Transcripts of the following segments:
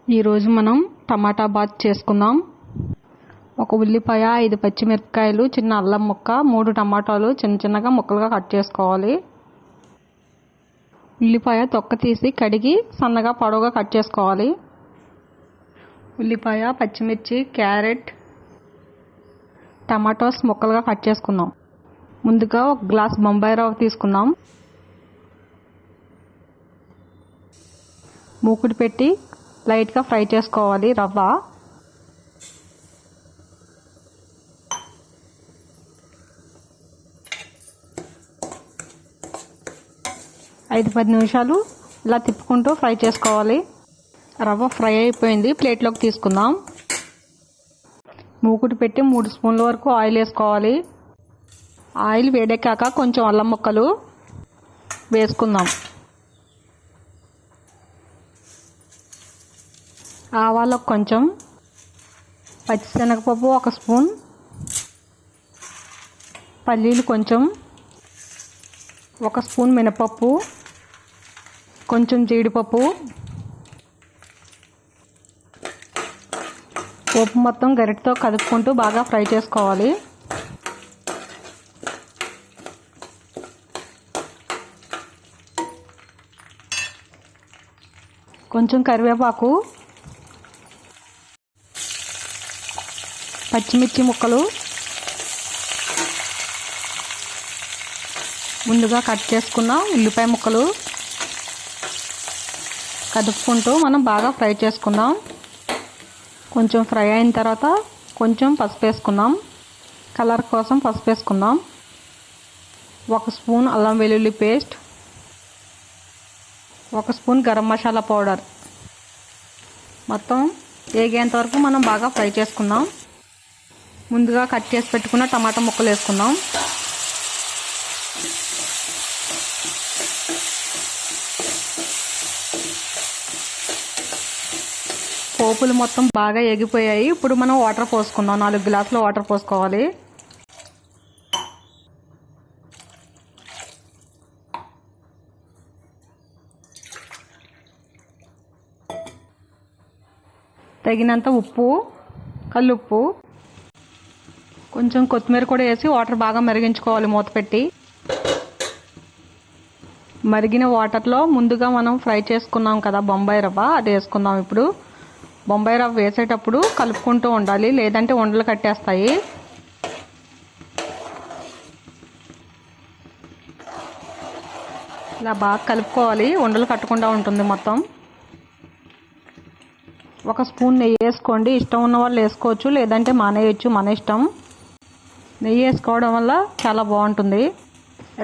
ఈరోజు మనం టమాటా బాత్ చేసుకుందాం. ఒక ఉల్లిపాయ, 5 పచ్చిమిరపకాయలు, చిన్న అల్లం ముక్క, 3 టమాటాలు చిన్న చిన్నగా ముక్కలుగా కట్ చేసుకోవాలి. ఉల్లిపాయ తొక్క తీసి కడిగి సన్నగా పొడవుగా కట్ చేసుకోవాలి. ఉల్లిపాయ, పచ్చిమిర్చి, క్యారెట్, టమాటోస్ ముక్కలుగా కట్ చేసుకుందాం. ముందుగా ఒక గ్లాస్ బొంబాయి రవ్వ తీసుకుందాం. మూకుడు పెట్టి లైట్గా ఫ్రై చేసుకోవాలి. రవ్వ 5-10 నిమిషాలు ఇలా తిప్పుకుంటూ ఫ్రై చేసుకోవాలి. రవ్వ ఫ్రై అయిపోయింది, ప్లేట్లోకి తీసుకుందాం. మూకుడు పెట్టి 3 స్పూన్ల వరకు ఆయిల్ వేసుకోవాలి. ఆయిల్ వేడెక్కాక కొంచెం అల్లం ముక్కలు వేసుకుందాం. ఆవాలకు కొంచెం, పచ్చిశనగపప్పు 1 స్పూన్, పల్లీలు కొంచెం, 1 స్పూన్ మినపప్పు, కొంచెం జీడిపప్పు, పోపు మొత్తం గరిటెతో కదుపుకుంటూ బాగా ఫ్రై చేసుకోవాలి. కొంచెం కరివేపాకు, పచ్చిమిర్చి ముక్కలు, ముందుగా కట్ చేసుకున్న ఉల్లిపాయ ముక్కలు కదుపుకుంటూ మనం బాగా ఫ్రై చేసుకుందాం. కొంచెం ఫ్రై అయిన తర్వాత కొంచెం పసుపు వేసుకుందాం. కలర్ కోసం పసుపు వేసుకుందాం. 1 స్పూన్ అల్లం వెల్లుల్లి paste, 1 spoon garam masala powder. మొత్తం వేగేంత వరకు మనం బాగా ఫ్రై చేసుకుందాం. ముందుగా కట్ చేసి పెట్టుకున్న టమాటా ముక్కలు వేసుకుందాం. పోపులు మొత్తం బాగా ఎగిపోయాయి. ఇప్పుడు మనం వాటర్ పోసుకుందాం. 4 గ్లాసుల వాటర్ పోసుకోవాలి. తగినంత ఉప్పు, కల్లుప్పు, కొంచెం కొత్తిమీర కూడా వేసి వాటర్ బాగా మరిగించుకోవాలి మూత పెట్టి. మరిగిన వాటర్లో ముందుగా మనం ఫ్రై చేసుకున్నాం కదా బొంబాయి రవ్వ, అది వేసుకుందాం. ఇప్పుడు బొంబాయి రవ్వ వేసేటప్పుడు కలుపుకుంటూ ఉండాలి, లేదంటే ఉండలు కట్టేస్తాయి. ఇలా బాగా కలుపుకోవాలి, ఉండలు కట్టకుండా ఉంటుంది మొత్తం. 1 స్పూన్ నెయ్యి వేసుకోండి. ఇష్టం ఉన్న వాళ్ళు వేసుకోవచ్చు, లేదంటే మానేయచ్చు, మన ఇష్టం. నెయ్యి వేసుకోవడం వల్ల చాలా బాగుంటుంది.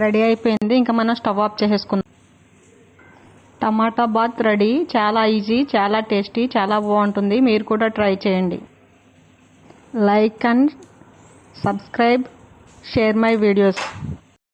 రెడీ అయిపోయింది, ఇంకా మనం స్టవ్ ఆఫ్ చేసేసుకుందాం. టమాటా బాత్ రెడీ. చాలా ఈజీ, చాలా టేస్టీ, చాలా బాగుంటుంది. మీరు కూడా ట్రై చేయండి. Like and subscribe, share my videos.